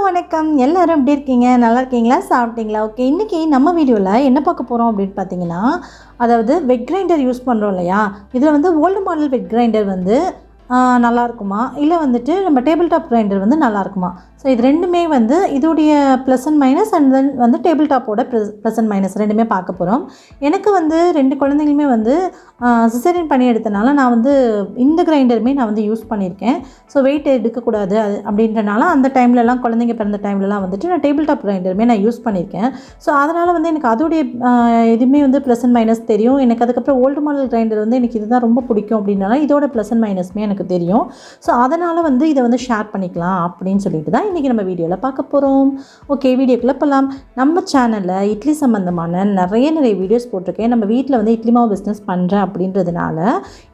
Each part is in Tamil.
வணக்கம் எல்லாரும் எப்படி இருக்கீங்க? நல்லா இருக்கீங்களா? சாப்பிட்டீங்களா? ஓகே, இன்றைக்கி நம்ம வீடியோவில் என்ன பார்க்க போகிறோம் அப்படின்னு பார்த்தீங்கன்னா, அதாவது வெட் கிரைண்டர் யூஸ் பண்ணுறோம் இல்லையா, இதில் வந்து ஓல்டு மாடல் வெட் கிரைண்டர் வந்து நல்லா இருக்குமா, இல்லை வந்துட்டு நம்ம டேபிள் டாப் கிரைண்டர் வந்து நல்லா இருக்குமா? ஸோ இது ரெண்டுமே வந்து இதோடைய plus and minus and then வந்து டேபிள் டாப்போட ப்ளஸ் அண்ட் மைனஸ் ரெண்டுமே பார்க்க போகிறோம். எனக்கு வந்து 2 குழந்தைங்களுமே வந்து சிசேரியன் பண்ணி எடுத்தனால நான் வந்து இந்த கிரைண்டருமே நான் வந்து யூஸ் பண்ணியிருக்கேன். ஸோ வெயிட் எடுக்கக்கூடாது அது அப்படின்றனால அந்த டைம்லலாம் குழந்தைங்க பிறந்த டைம்லலாம் வந்துட்டு நான் டேபிள் டாப் கிரைண்டருமே நான் யூஸ் பண்ணியிருக்கேன். ஸோ அதனால் வந்து எனக்கு அதோடைய இதுவுமே வந்து ப்ளஸ் அண்ட் மைனஸ் தெரியும். எனக்கு அதுக்கப்புறம் ஓல்டு மாடல் கிரைண்டர் வந்து எனக்கு இதுதான் ரொம்ப பிடிக்கும் அப்படின்னால இதோட ப்ளஸ் அண்ட் மைனஸ்மே எனக்கு தெரியும். ஸோ அதனால் வந்து இதை வந்து ஷேர் பண்ணிக்கலாம் அப்படின்னு சொல்லிட்டு தான் இன்றைக்கி நம்ம வீடியோவில் பார்க்க போகிறோம். ஓகே, வீடியோக்குள்ளே போகலாம். நம்ம சேனலில் இட்லி சம்மந்தமான நிறைய வீடியோஸ் போட்டிருக்கேன். நம்ம வீட்டில் வந்து இட்லி மாவு பிஸ்னஸ் பண்ணுறேன் அப்படின்றதுனால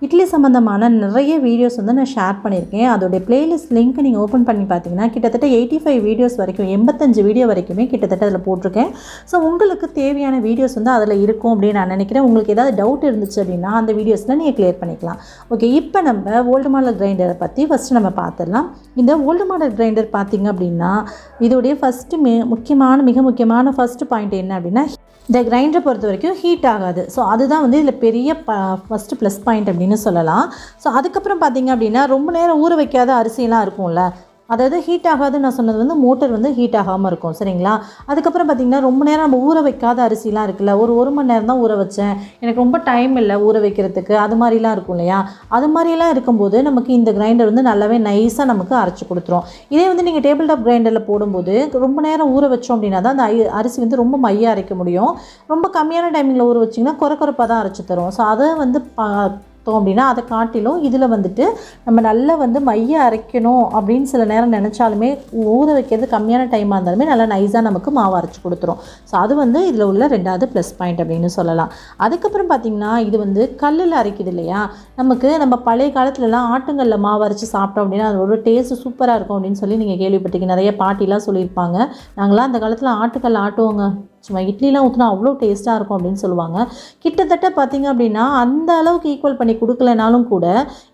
இட்லி சம்மந்தமான நிறைய வீடியோஸ் வந்து நான் ஷேர் பண்ணியிருக்கேன். அதோடைய பிளேலிஸ்ட் லிங்க் நீங்கள் ஓப்பன் பண்ணி பார்த்தீங்கன்னா கிட்டத்தட்ட 85 வீடியோஸ் வரைக்கும் 85 வீடியோ வரைக்குமே கிட்டத்தட்ட அதில் போட்டிருக்கேன். ஸோ உங்களுக்கு தேவையான வீடியோஸ் வந்து அதில் இருக்கும் அப்படின்னு நான் நினைக்கிறேன். உங்களுக்கு ஏதாவது டவுட் இருந்துச்சு அப்படின்னா அந்த வீடியோஸில் நீங்கள் கிளியர் பண்ணிக்கலாம். ஓகே, இப்போ நம்ம ஓல்டு மாடல் கிரைண்டரை பற்றி ஃபஸ்ட்டு நம்ம பார்த்துடலாம். இந்த ஓல்டு மாடல் கிரைண்டர் பார்த்திங்க அப்படின்னா இதோடைய ஃபஸ்ட்டு மிக முக்கியமான ஃபஸ்ட்டு பாயிண்ட் என்ன அப்படின்னா, இந்த கிரைண்டரை பொறுத்த வரைக்கும் ஹீட் ஆகாது. ஸோ அதுதான் வந்து இதில் பெரிய ஃபஸ்ட்டு ப்ளஸ் பாயிண்ட் அப்படின்னு சொல்லலாம். ஸோ அதுக்கப்புறம் பார்த்திங்க அப்படின்னா ரொம்ப நேரம் ஊற வைக்காத அரிசியெல்லாம் இருக்கும்ல, அதாவது ஹீட் ஆகாதுன்னு நான் சொன்னது வந்து மோட்டர் வந்து ஹீட் ஆகாமல் இருக்கும், சரிங்களா? அதுக்கப்புறம் பார்த்திங்கன்னா ரொம்ப நேரம் நம்ம ஊற வைக்காத அரிசிலாம் இருக்குல்ல, ஒரு மணி நேரம் தான் ஊற வச்சேன், எனக்கு ரொம்ப டைம் இல்லை ஊற வைக்கிறதுக்கு, அது மாதிரிலாம் இருக்கும் இல்லையா? அது மாதிரிலாம் இருக்கும்போது நமக்கு இந்த கிரைண்டர் வந்து நல்லாவே நைஸாக நமக்கு அரைச்சி கொடுத்துரும். இதே வந்து நீங்கள் டேபிள் டாப் கிரைண்டரில் போடும்போது ரொம்ப நேரம் ஊற வச்சோம் அப்படின்னா தான் அந்த அரிசி வந்து ரொம்ப மையாக அரைக்க முடியும். ரொம்ப கம்மியான டைமிங்கில் ஊற வச்சிங்கன்னா குறைப்பாக தான் அரைச்சி தரும். ஸோ அதை வந்து அப்படின்னா அதை காட்டிலும் இதில் வந்துட்டு நம்ம நல்லா வந்து மைய அரைக்கணும் அப்படின்னு சில நேரம் நினச்சாலுமே ஊற வைக்கிறது கம்மியான டைமாக இருந்தாலுமே நல்லா நைஸாக நமக்கு மாவு அரைச்சி கொடுத்துரும். ஸோ அது வந்து இதில் உள்ள 2வது ப்ளஸ் பாயிண்ட் அப்படின்னு சொல்லலாம். அதுக்கப்புறம் பார்த்திங்கன்னா இது வந்து கல்லில் அரைக்குது இல்லையா, நம்ம பழைய காலத்துலலாம் ஆட்டுங்களில் மாவு அரைச்சி சாப்பிட்டோம் அப்படின்னா அதோட டேஸ்ட்டு சூப்பராக இருக்கும் அப்படின்னு சொல்லி நீங்கள் கேள்விப்பட்டிருக்கீங்க. நிறைய பாட்டிலாம் சொல்லியிருப்பாங்க, நாங்களாம் அந்த காலத்தில் ஆட்டுக்கல் ஆட்டுவோங்க, சும்மா இட்லிலாம் ஊற்றினா அவ்வளோ டேஸ்ட்டாக இருக்கும் அப்படின்னு சொல்லுவாங்க. கிட்டத்தட்ட பார்த்திங்க அப்படின்னா அந்த அளவுக்கு ஈக்குவல் பண்ணி கொடுக்கலனாலும் கூட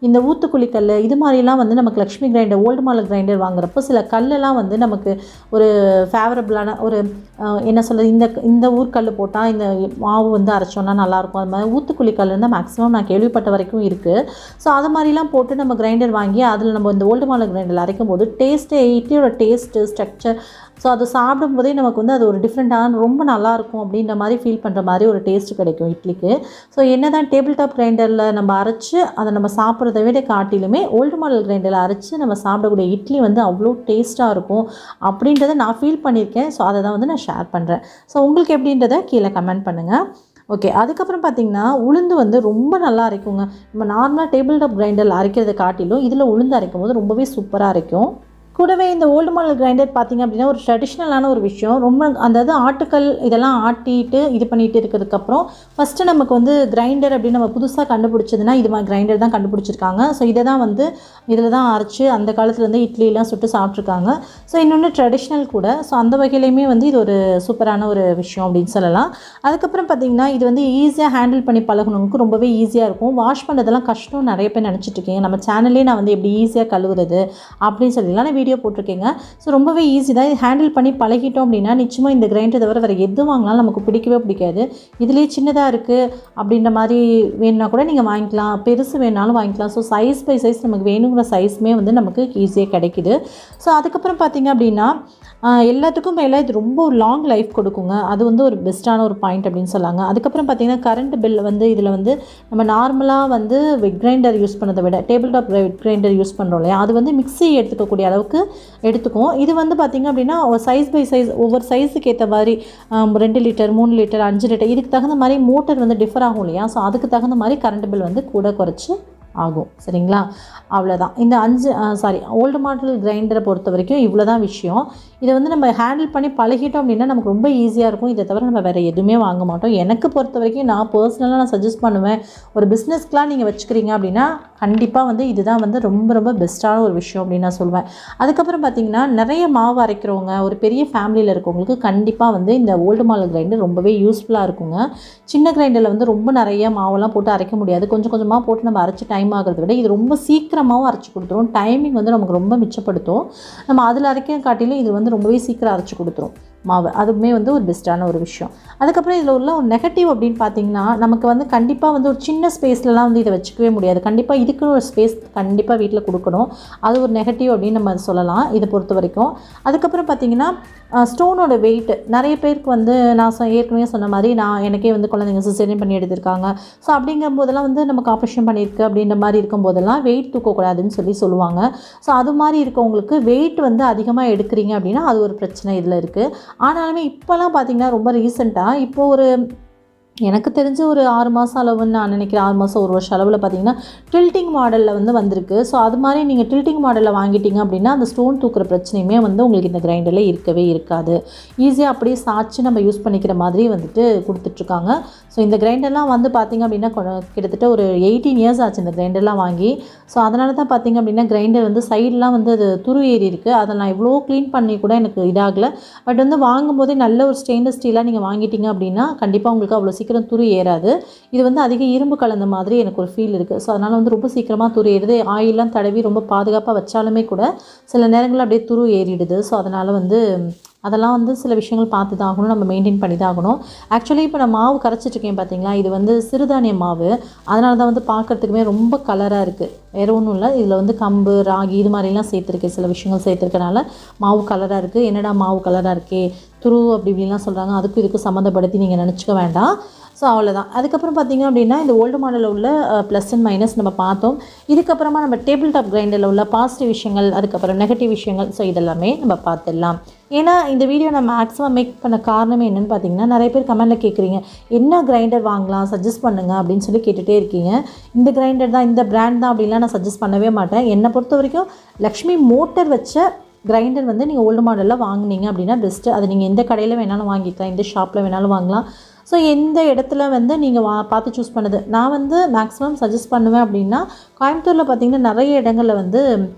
இந்த ஊத்துக்குழி கல் இது மாதிரிலாம் வந்து நமக்கு Lakshmi grinder old model grinder வாங்குறப்போ சில கல்லெல்லாம் வந்து நமக்கு ஒரு ஃபேவரபிளான ஒரு என்ன சொல்கிறது, இந்த ஊர்க்கல் போட்டால் இந்த மாவு வந்து அரைச்சோன்னா நல்லாயிருக்கும். அது மாதிரி ஊத்துக்குழி கல் தான் மேக்ஸிமம் நான் கேள்விப்பட்ட வரைக்கும் இருக்குது. ஸோ அது மாதிரிலாம் போட்டு நம்ம கிரைண்டர் வாங்கி அதில் நம்ம இந்த ஓல்டு மாடல் கிரைண்டரில் அரைக்கும் போது டேஸ்ட்டே இட்லியோட டேஸ்ட்டு ஸ்ட்ரக்சர், ஸோ அது சாப்பிடும்போதே நமக்கு வந்து அது ஒரு டிஃப்ரெண்ட்டான ரொம்ப நல்லாயிருக்கும் அப்படின்ற மாதிரி ஃபீல் பண்ணுற மாதிரி ஒரு டேஸ்ட்டு கிடைக்கும் இட்லிக்கு. ஸோ என்ன தான் டேபிள் டாப் கிரைண்டரில் நம்ம அரைச்சி அதை நம்ம சாப்பிட்றத விட காட்டிலுமே ஓல்டு மாடல் கிரைண்டரில் அரைச்சி நம்ம சாப்பிடக்கூடிய இட்லி வந்து அவ்வளோ டேஸ்ட்டாக இருக்கும் அப்படின்றத நான் ஃபீல் பண்ணியிருக்கேன். ஸோ அதை தான் வந்து நான் ஷேர் பண்ணுறேன். ஸோ உங்களுக்கு எப்படின்றத கீழே கமெண்ட் பண்ணுங்கள். ஓகே, அதுக்கப்புறம் பார்த்திங்கன்னா உளுந்து வந்து ரொம்ப நல்லா அரைக்குங்க. நம்ம நார்மலாக டேபிள் டாப் கிரைண்டரில் அரைக்கிறத காட்டிலும் இதில் உளுந்து அரைக்கும் போது ரொம்பவே சூப்பராக அரைக்கும். கூடவே இந்த ஓல்டு மாடல் கிரைண்டர் பார்த்திங்க அப்படின்னா ஒரு ட்ரெடிஷ்னலான ஒரு விஷயம். ரொம்ப அதாவது ஆட்டுக்கல் இதெல்லாம் ஆட்டிட்டு இது பண்ணிகிட்டு இருக்கிறதுக்கப்புறம் ஃபஸ்ட்டு நமக்கு வந்து கிரைண்டர் அப்படின்னு நம்ம புதுசாக கண்டுபிடிச்சதுன்னா இது மாதிரி கிரைண்டர் தான் கண்டுபிடிச்சிருக்காங்க. ஸோ இதை தான் வந்து இதில் தான் அரைச்சி அந்த காலத்துலேருந்து இட்லிலாம் சுட்டு சாப்பிட்ருக்காங்க. ஸோ இன்னொன்று ட்ரெடிஷ்னல் கூட. ஸோ அந்த வகையிலையுமே வந்து இது ஒரு சூப்பரான ஒரு விஷயம் அப்படின்னு சொல்லலாம். அதுக்கப்புறம் பார்த்திங்கன்னா இது வந்து ஈஸியாக ஹேண்டில் பண்ணி பழகணுங்களுக்கு ரொம்பவே ஈஸியாக இருக்கும். வாஷ் பண்ணுறதெல்லாம் கஷ்டம் நிறைய பேர் நினச்சிட்ருக்கீங்க. நம்ம சேனல்லே நான் வந்து எப்படி ஈஸியாக கழுவுறது அப்படின்னு சொல்லிலாம் நான் வீடியோ போட்டிருக்கேங்க. ஸோ ரொம்பவே ஈஸி தான். இது ஹேண்டில் பண்ணி பழகிட்டோம் அப்படின்னா நிச்சயமாக இந்த கிரைண்டர் தவிர வேறு எது வாங்கினாலும் நமக்கு பிடிக்கவே பிடிக்காது. இதுலேயே சின்னதாக இருக்குது அப்படின்ற மாதிரி வேணுன்னா கூட நீங்கள் வாங்கிக்கலாம், பெருசு வேணாலும் வாங்கிக்கலாம். ஸோ சைஸ் பை சைஸ் நமக்கு வேணுங்கிற சைஸுமே வந்து நமக்கு ஈஸியாக கிடைக்குது. ஸோ அதுக்கப்புறம் பார்த்திங்க அப்படின்னா எல்லாத்துக்கும் மேலே இது ரொம்ப லாங் லைஃப் கொடுக்குங்க. அது வந்து ஒரு பெஸ்ட்டான ஒரு பாயிண்ட் அப்படின்னு சொல்லாங்க. அதுக்கப்புறம் பார்த்திங்கன்னா கரண்ட் பில் வந்து இதில் வந்து நம்ம நார்மலாக வந்து வெட் கிரைண்டர் யூஸ் பண்ணதை விட table top wet grinder use பண்ணுறோம் இல்லையா, அது வந்து மிக்ஸி எடுத்துக்கக்கூடிய அளவுக்கு எடுத்துக்கும். இது வந்து பார்த்திங்க அப்படின்னா சைஸ் பை சைஸ் ஒவ்வொரு சைஸுக்கு ஏற்ற மாதிரி 2 லிட்டர் 3 லிட்டர் 5 லிட்டர் இதுக்கு தகுந்த மாதிரி மோட்டர் வந்து டிஃபர் ஆகும் இல்லையா. ஸோ அதுக்கு தகுந்த மாதிரி கரண்ட் பில் வந்து கூட குறைச்சி ஆகும், சரிங்களா? அவ்வளோதான். இந்த ஓல்டு மாடல் கிரைண்டரை பொறுத்த வரைக்கும் இவ்வளோ தான் விஷயம். இதை வந்து நம்ம ஹேண்டில் பண்ணி பழகிட்டோம் அப்படின்னா நமக்கு ரொம்ப ஈஸியாக இருக்கும். இதை தவிர நம்ம வேறு எதுவுமே வாங்க மாட்டோம். எனக்கு பொறுத்த வரைக்கும் நான் பர்சனலாக நான் சஜஸ்ட் பண்ணுவேன், ஒரு பிஸ்னஸ்க்கெலாம் நீங்கள் வச்சுக்கிறீங்க அப்படின்னா கண்டிப்பாக வந்து இதுதான் வந்து ரொம்ப ரொம்ப பெஸ்ட்டான ஒரு விஷயம் அப்படின்னு நான் சொல்வேன். அதுக்கப்புறம் பார்த்திங்கன்னா நிறைய மாவு அரைக்கிறவங்க ஒரு பெரிய ஃபேமிலியில் இருக்கவங்களுக்கு கண்டிப்பாக வந்து இந்த ஓல்டு மாடல் கிரைண்டர் ரொம்பவே யூஸ்ஃபுல்லாக இருக்குங்க. சின்ன கிரைண்டரில் வந்து ரொம்ப நிறைய மாவெல்லாம் போட்டு அரைக்க முடியாது. கொஞ்சம் கொஞ்சமாக போட்டு நம்ம அரைச்சி டைம் டைம் ஆகிறத விட இது ரொம்ப சீக்கிரமாகவும் அரைச்சி கொடுத்துரும். டைமிங் வந்து நமக்கு ரொம்ப மிச்சப்படுத்தும். நம்ம அதில் அரைக்க காட்டிலும் இது வந்து ரொம்பவே சீக்கிரம் அரைச்சி கொடுத்துரும் மாவு. அதுவுமே வந்து ஒரு பெஸ்ட்டான ஒரு விஷயம். அதுக்கப்புறம் இதில் உள்ள ஒரு நெகட்டிவ் அப்படின்னு பார்த்திங்கன்னா, நமக்கு வந்து கண்டிப்பாக வந்து ஒரு சின்ன ஸ்பேஸ்லலாம் வந்து இதை வச்சுக்கவே முடியாது. கண்டிப்பாக இதுக்குன்னு ஒரு ஸ்பேஸ் கண்டிப்பாக வீட்டில் கொடுக்கணும். அது ஒரு நெகட்டிவ் அப்படின்னு நம்ம சொல்லலாம் இதை பொறுத்த வரைக்கும். அதுக்கப்புறம் பார்த்திங்கன்னா ஸ்டோனோட வெயிட் நிறைய பேருக்கு வந்து நான் ஏற்கனவே சொன்ன மாதிரி எனக்கே வந்து குழந்தைங்க சிசேரியன் பண்ணி எடுத்திருக்காங்க. ஸோ அப்படிங்கும்போதெல்லாம் வந்து நமக்கு ஆப்ரேஷன் பண்ணியிருக்கு அப்படின்ற மாதிரி இருக்கும்போதெல்லாம் வெயிட் தூக்கக்கூடாதுன்னு சொல்லுவாங்க. ஸோ அது மாதிரி இருக்கவங்களுக்கு வெயிட் வந்து அதிகமாக எடுக்கிறீங்க அப்படின்னா அது ஒரு பிரச்சனை இதில் இருக்குது. ஆனாலுமே இப்போலாம் பார்த்திங்கன்னா ரொம்ப ரீசெண்டாக இப்போது ஒரு எனக்கு தெரிஞ்ச ஒரு 6 மாதம் அளவுன்னு நான் நினைக்கிறேன். 6 மாதம் 1 வருஷம் அளவில் பார்த்திங்கன்னா டில்ட்டிங் மாடலில் வந்து வந்திருக்கு. ஸோ அது மாதிரி நீங்கள் டில்ட்டிங் மாடலில் வாங்கிட்டீங்க அப்படின்னா அந்த ஸ்டோன் தூக்குற பிரச்சனையுமே வந்து உங்களுக்கு இந்த கிரைண்டரில் இருக்கவே இருக்காது. ஈஸியாக அப்படியே சாய்ச்சி நம்ம யூஸ் பண்ணிக்கிற மாதிரி வந்துட்டு கொடுத்துட்ருக்காங்க. ஸோ இந்த கிரைண்டர்லாம் வந்து பார்த்திங்க அப்படின்னா கிட்டத்தட்ட ஒரு 18 இயர்ஸ் ஆச்சு இந்த கிரைண்டர்லாம் வாங்கி. ஸோ அதனால தான் பார்த்திங்க அப்படின்னா கிரைண்டர் வந்து சைடெலாம் வந்து அது துரு ஏறி இருக்குது. அதை நான் எவ்வளோ க்ளீன் பண்ணி கூட எனக்கு இதாகலை. பட் வந்து வாங்கும்போதே நல்ல ஒரு ஸ்டெயின்லெஸ் ஸ்டீலாக நீங்கள் வாங்கிட்டீங்க அப்படின்னா கண்டிப்பாக உங்களுக்கு அவ்வளோ சீக்கிரம் துரு ஏறாது. இது வந்து அதிக இரும்பு கலந்த மாதிரி எனக்கு ஒரு ஃபீல் இருக்குது. ஸோ அதனால் வந்து ரொம்ப சீக்கிரமாக துரு ஏறுது. ஆயிலெலாம் தடவி ரொம்ப பாதுகாப்பாக வச்சாலுமே கூட சில நேரங்களில் அப்படியே துரு ஏறிடுது. ஸோ அதனால் வந்து அதெல்லாம் வந்து சில விஷயங்கள் பார்த்து தான் ஆகணும், நம்ம மெயின்டைன் பண்ணி தான் ஆகணும். ஆக்சுவலி இப்போ நான் மாவு கரைச்சிட்ருக்கேன் பார்த்தீங்களா, இது வந்து சிறுதானிய மாவு. அதனால தான் வந்து பார்க்குறதுக்குமே ரொம்ப கலராக இருக்குது. வேறு ஒன்றும் இல்லை, இதில் வந்து கம்பு ராகி இது மாதிரிலாம் சேர்த்துருக்கேன். சில விஷயங்கள் சேர்த்துருக்கனால மாவு கலராக இருக்குது. என்னடா மாவு கலராக இருக்கே துரு அப்படி இப்படின்லாம் சொல்கிறாங்க. அதுக்கும் இதுக்கும் சம்மந்தப்படுத்தி நீங்கள் நினச்சிக்க வேண்டாம். ஸோ அவ்வளோதான். அதுக்கப்புறம் பார்த்திங்க அப்படின்னா இந்த ஓல்டு மாடலில் உள்ள ப்ளஸ் அண்ட் மைனஸ் நம்ம பார்த்தோம். இதுக்கப்புறமா நம்ம டேபிள் டாப் கிரைண்டரில் உள்ள பாசிட்டிவ் விஷயங்கள், அதுக்கப்புறம் நெகட்டிவ் விஷயங்கள், ஸோ இதெல்லாமே நம்ம பார்த்துடலாம். ஏன்னா இந்த வீடியோ நான் மேக்ஸிமம் மேக் பண்ண காரணமே என்னென்னு பார்த்தீங்கன்னா, நிறைய பேர் கமெண்ட்டில் கேட்குறீங்க என்ன கிரைண்டர் வாங்கலாம் சஜஸ்ட் பண்ணுங்கள் அப்படின்னு சொல்லி கேட்டுகிட்டே இருக்கீங்க. இந்த கிரைண்டர் தான், இந்த பிராண்ட் தான் அப்படின்லாம் நான் சஜஸ்ட் பண்ணவே மாட்டேன். என்னை பொறுத்த வரைக்கும் லக்ஷ்மி மோட்டர் வச்ச கிரைண்டர் வந்து நீங்கள் ஓல்டு மாடலில் வாங்கினீங்க அப்படின்னா பெஸ்ட்டு. அது நீங்கள் எந்த கடையில் வேணாலும் வாங்கிக்கலாம், எந்த ஷாப்பில் வேணாலும் வாங்கலாம். ஸோ எந்த இடத்துல வந்து நீங்கள் பார்த்து சூஸ் பண்ணுது. நான் வந்து மேக்ஸிமம் சஜஸ்ட் பண்ணுவேன் அப்படின்னா, கோயம்புத்தூரில் பார்த்திங்கன்னா நிறைய இடங்களில் வந்து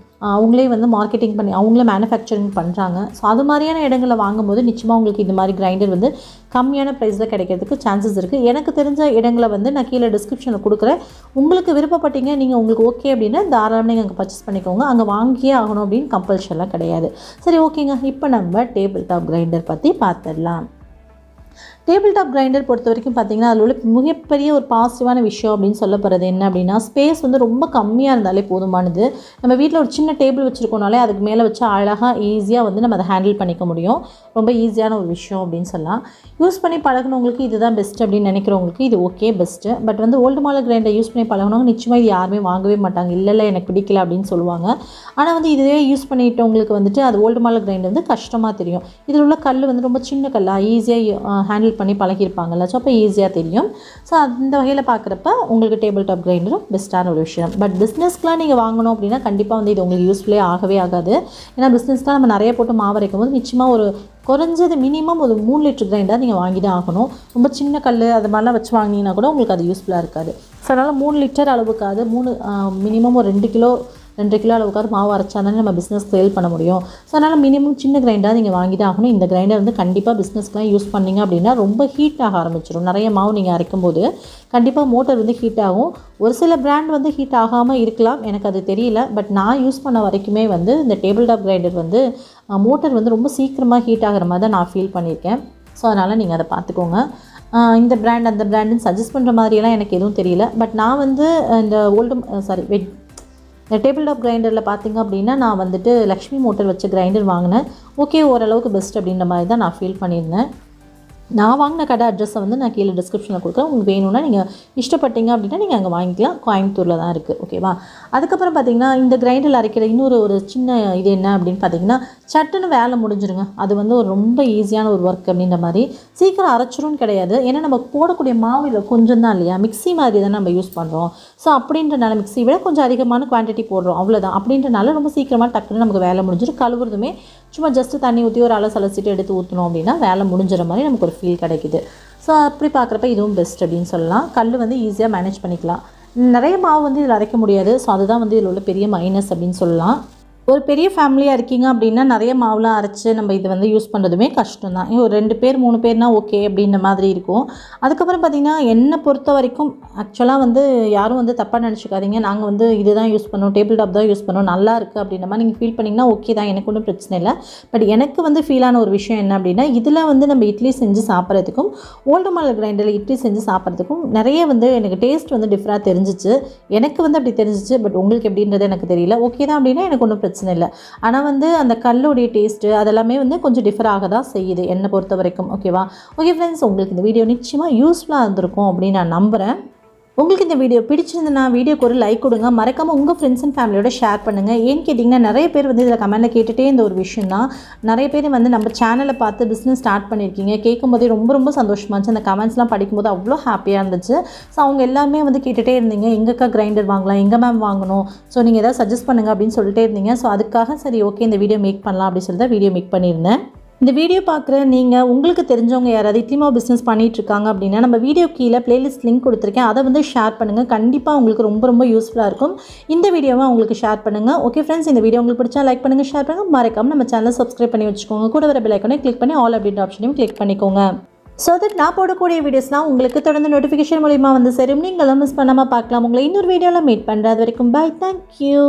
அவங்களே வந்து மார்க்கெட்டிங் பண்ணி அவங்களே மேனுஃபேக்சரிங் பண்ணுறாங்க. ஸோ அது மாதிரியான இடங்களில் வாங்கும்போது நிச்சயமாக உங்களுக்கு இந்த மாதிரி கிரைண்டர் வந்து கம்மியான ப்ரைஸில் கிடைக்கிறதுக்கு சான்சஸ் இருக்குது. எனக்கு தெரிஞ்ச இடங்களை வந்து நான் கீழே டிஸ்கிரிப்ஷனில் கொடுக்குறேன். உங்களுக்கு விருப்பப்பட்டீங்க, நீங்கள் உங்களுக்கு ஓகே அப்படின்னா தாராளமாக நீங்கள் அங்கே பர்ச்சேஸ் பண்ணிக்கோங்க. அங்கே வாங்கியே ஆகணும் அப்படின்னு கம்பல்ஷன்லாம் கிடையாது. சரி, ஓகேங்க. இப்போ நம்ம டேபிள் டாப் கிரைண்டர் பற்றி பார்த்துடலாம். டேபிள் டாப் கிரைண்டர் பொறுத்த வரைக்கும் பார்த்திங்கன்னா அதில் உள்ள மிகப்பெரிய ஒரு பாசிட்டிவான விஷயம் அப்படின்னு சொல்லப்படுறது என்ன அப்படின்னா, ஸ்பேஸ் வந்து ரொம்ப கம்மியாக இருந்தாலே போதுமானது. நம்ம வீட்டில் ஒரு சின்ன டேபிள் வச்சுருக்கோனாலே அதுக்கு மேலே வச்சு அழகாக ஈஸியாக வந்து நம்ம அதை ஹேண்டில் பண்ணிக்க முடியும். ரொம்ப ஈஸியான ஒரு விஷயம் அப்படின்னு சொல்லலாம். யூஸ் பண்ணி பழகினவங்களுக்கு இதுதான் பெஸ்ட் அப்படின்னு நினைக்கிறவங்களுக்கு இது ஓகே பெஸ்ட்டு. பட் வந்து ஓல்டு மாடல் கிரைண்டர் யூஸ் பண்ணி பழகினவங்க நிச்சயமாக இது யாருமே வாங்கவே மாட்டாங்க. இல்லை எனக்கு பிடிக்கல அப்படின்னு சொல்லுவாங்க. ஆனால் வந்து இதுவே யூஸ் பண்ணிட்டவங்களுக்கு வந்துட்டு அது ஓல்டு மாடல் கிரைண்டர் வந்து கஷ்டமாக தெரியும். இதில் உள்ள கல் வந்து ரொம்ப சின்ன கல்லாக ஈஸியாக ஹேண்டில் பண்ணி பழகியிருப்பாங்கல்ல, ஸோ அப்போ ஈஸியாக தெரியும். ஸோ அந்த வகையில் பார்க்குறப்ப உங்களுக்கு டேபிள் டாப் கிரைண்டரும் பெஸ்ட்டான ஒரு விஷயம். பட் பிஸ்னஸ்க்குலாம் நீங்கள் வாங்கணும் அப்படின்னா கண்டிப்பாக வந்து இது உங்களுக்கு யூஸ்ஃபுல்லே ஆகவே ஆகாது. ஏன்னா பிஸ்னஸ்லாம் நம்ம நிறைய போட்டு மாவு அரைக்கும் போது நிச்சயமாக ஒரு குறைஞ்சது மினிமம் ஒரு 3 லிட்டர் கிரைண்டர் நீங்கள் வாங்கி தான் ஆகணும். ரொம்ப சின்ன கல் அது மாதிரிலாம் வச்சு வாங்கினீங்கன்னா கூட உங்களுக்கு அது யூஸ்ஃபுல்லாக இருக்காது. ஸோ அதனால் 3 லிட்டர் அளவுக்காது மினிமம் ஒரு 2 கிலோ அளவுக்காவது மாவு அரைச்சா தானே நம்ம பிஸ்னஸ் சேல் பண்ண முடியும். ஸோ அதனால் மினிமம் சின்ன கிரைண்டராக நீங்கள் வாங்கிட்டு ஆகணும். இந்த கிரைண்டர் வந்து கண்டிப்பாக பிஸ்னஸ்க்குலாம் யூஸ் பண்ணிங்க அப்படின்னா ரொம்ப ஹீட் ஆக ஆரம்பிச்சிடும். நிறைய மாவு நீங்கள் அரைக்கும் போது கண்டிப்பாக மோட்டர் வந்து ஹீட் ஆகும். ஒரு சில பிராண்ட் வந்து ஹீட் ஆகாமல் இருக்கலாம், எனக்கு அது தெரியல. பட் நான் யூஸ் பண்ண வரைக்குமே வந்து இந்த டேபிள் டாப் கிரைண்டர் வந்து மோட்டர் வந்து ரொம்ப சீக்கிரமாக ஹீட் ஆகிற மாதிரி தான் நான் ஃபீல் பண்ணியிருக்கேன். ஸோ அதனால் நீங்கள் அதை பார்த்துக்கோங்க. இந்த பிராண்ட் அந்த பிராண்டுன்னு சஜஸ்ட் பண்ணுற மாதிரியெல்லாம் எனக்கு எதுவும் தெரியல. பட் நான் வந்து இந்த இந்த டேபிள் டாப் கிரைண்டரில் பார்த்திங்க அப்படின்னா நான் வந்துட்டு லக்ஷ்மி மோட்டர் வச்ச கிரைண்டர் வாங்கினேன். ஓகே, ஓரளவுக்கு பெஸ்ட் அப்படின்ற மாதிரி தான் நான் ஃபீல் பண்ணியிருந்தேன். நான் வாங்கின கடை அட்ரஸை வந்து நான் கீழே டிஸ்கிரிப்ஷனில் கொடுக்குறேன். உங்களுக்கு வேணும்னா நீங்கள் இஷ்டப்பட்டீங்க அப்படின்னா நீங்கள் அங்கே வாங்கிக்கலாம். கோயம்புத்தூரில் தான் இருக்குது. ஓகேவா? அதுக்கப்புறம் பார்த்திங்கன்னா இந்த கிரைண்டரில் அரைக்கிற இன்னொரு சின்ன இது என்ன அப்படின்னு பார்த்திங்கன்னா, சட்டுன்னு வேலை முடிஞ்சிருங்க. அது வந்து ஒரு ரொம்ப ஈஸியான ஒரு ஒர்க் அப்படின்ற மாதிரி. சீக்கிரம் அரைச்சிரும்னு கிடையாது. ஏன்னா நம்ம போடக்கூடிய மாவில் கொஞ்சம் தான் இல்லையா, மிக்ஸி மாதிரி தான் நம்ம யூஸ் பண்ணுறோம். ஸோ அப்படின்றனால மிக்ஸி விட கொஞ்சம் அதிகமான குவான்டிட்டி போடுறோம், அவ்வளோதான். அப்படின்றனால ரொம்ப சீக்கிரமாக டக்குன்னு நமக்கு வேலை முடிஞ்சிடும். கழுவுறதுமே சும்மா ஜஸ்ட்டு தண்ணி ஊற்றி ஒரு அலசிட்டு எடுத்து ஊற்றணும் அப்படின்னா வேலை முடிஞ்சிற மாதிரி நமக்கு ஒரு ஃபீல் கிடைக்குது. ஸோ அப்படி பார்க்குறப்ப இதுவும் பெஸ்ட் அப்படின்னு சொல்லலாம். கல் வந்து ஈஸியாக மேனேஜ் பண்ணிக்கலாம். நிறைய மாவு வந்து இதில் அரைக்க முடியாது. ஸோ அதுதான் வந்து இதில் உள்ள பெரிய மைனஸ் அப்படின்னு சொல்லலாம். ஒரு பெரிய ஃபேமிலியாக இருக்கீங்க அப்படின்னா நிறைய மாவுலாம் அரைச்சி நம்ம இது வந்து யூஸ் பண்ணுறதுமே கஷ்டம் தான். ஒரு 2 பேர் 3 பேர்னால் ஓகே அப்படின்ற மாதிரி இருக்கும். அதுக்கப்புறம் பார்த்திங்கன்னா என்னை பொறுத்த வரைக்கும் ஆக்சுவலாக வந்து யாரும் வந்து தப்பாக நினச்சிக்காதீங்க. நாங்கள் வந்து இது தான் யூஸ் பண்ணோம், டேபிள் டாப் தான் யூஸ் பண்ணோம், நல்லா இருக்குது அப்படின்ற மாதிரி நீங்கள் ஃபீல் பண்ணிங்கன்னா ஓகே தான், எனக்கு ஒன்றும் பிரச்சனை இல்லை. பட் எனக்கு வந்து ஃபீலான ஒரு விஷயம் என்ன அப்படின்னா, இதில் வந்து நம்ம இட்லி செஞ்சு சாப்பிட்றதுக்கும் ஓல்டு மாடல் கிரைண்டரில் இட்லி செஞ்சு சாப்பிட்றதுக்கும் நிறைய வந்து எனக்கு டேஸ்ட் வந்து டிஃப்ரெண்டாக தெரிஞ்சிச்சு. எனக்கு வந்து அப்படி தெரிஞ்சிச்சு. பட் உங்களுக்கு எப்படின்றது எனக்கு தெரியல. ஓகே தான் அப்படின்னா எனக்கு ஒன்றும் பிரச்சனை இல்லை. ஆனால் வந்து அந்த கல்லுடைய டேஸ்ட்டு அதெல்லாமே வந்து கொஞ்சம் டிஃபர் ஆக தான் செய்யுது என்னை பொறுத்த வரைக்கும். ஓகேவா? ஓகே ஃப்ரெண்ட்ஸ், உங்களுக்கு இந்த வீடியோ நிச்சயமாக யூஸ்ஃபுல்லாக இருந்திருக்கும் அப்படின்னு நான் நம்புகிறேன். உங்களுக்கு இந்த வீடியோ பிடிச்சிருந்ததுன்னா வீடியோக்கு ஒரு லைக் கொடுங்க. மறக்காமல் உங்கள் ஃப்ரெண்ட்ஸ் அண்ட் ஃபேமிலியோட ஷேர் பண்ணுங்கள். ஏன்னு கேட்டிங்கன்னா நிறைய பேர் வந்து இதில் கமெண்ட்டில் கேட்டுகிட்டே இந்த ஒரு விஷயம் தான். நிறைய பேர் வந்து நம்ம சேனலை பார்த்து பிஸ்னஸ் ஸ்டார்ட் பண்ணியிருக்கீங்க. கேட்கும்போதே ரொம்ப ரொம்ப சந்தோஷமாக இருந்துச்சு. அந்த கமெண்ட்ஸ்லாம் படிக்கும்போது அவ்வளோ ஹாப்பியாக இருந்துச்சு. ஸோ அவங்க எல்லாமே வந்து கேட்டுகிட்டே இருந்தீங்க, எங்கக்கா கிரைண்டர் வாங்கலாம், எங்கே மேம் வாங்கணும், ஸோ நீங்கள் எதாவது சஜஸ்ட் பண்ணுங்கள் அப்படின்னு சொல்லிட்டே இருந்தீங்க. ஸோ அதுக்காக சரி ஓகே இந்த வீடியோ மேக் பண்ணலாம் அப்படின்னு சொல்லி தான் வீடியோ மேக் பண்ணியிருந்தேன். இந்த வீடியோ பார்க்குற நீங்கள் உங்களுக்கு தெரிஞ்சவங்க யாராவது இட்லி மாவு பிஸ்னஸ் பண்ணிகிட்ருக்காங்க அப்படின்னா நம்ம வீடியோ கீழே பிளேலிஸ்ட் லிங்க் கொடுத்துருக்கேன், அதை வந்து ஷேர் பண்ணுங்கள். கண்டிப்பாக உங்களுக்கு ரொம்ப ரொம்ப யூஸ்ஃபுல்லாக இருக்கும். இந்த வீடியோவை உங்களுக்கு ஷேர் பண்ணுங்கள். ஓகே ஃப்ரெண்ட்ஸ், இந்த வீடியோ உங்களுக்கு பிடிச்சா லைக் பண்ணுங்கள், ஷேர் பண்ணுங்கள். மறக்காமல் நம்ம சேனலை சப்ஸ்கிரைப் பண்ணி வச்சுக்கோங்க. கூட வர பெல் ஐக்கானை கிளிக் பண்ணி ஆல் அப்படின்ற ஆப்ஷனையும் கிளிக் பண்ணிக்கோங்க. ஸோ தட் நான் போடக்கூடிய வீடியோஸ்லாம் உங்களுக்கு தொடர்ந்து நோட்டிஃபிகேஷன் மூலிமா வந்து சேரும். நீங்களும் மிஸ் பண்ணாமல் பார்க்கலாம். உங்களை இன்னொரு வீடியோவில் மீட் பண்ணுறது வரைக்கும் பாய். தேங்க்யூ.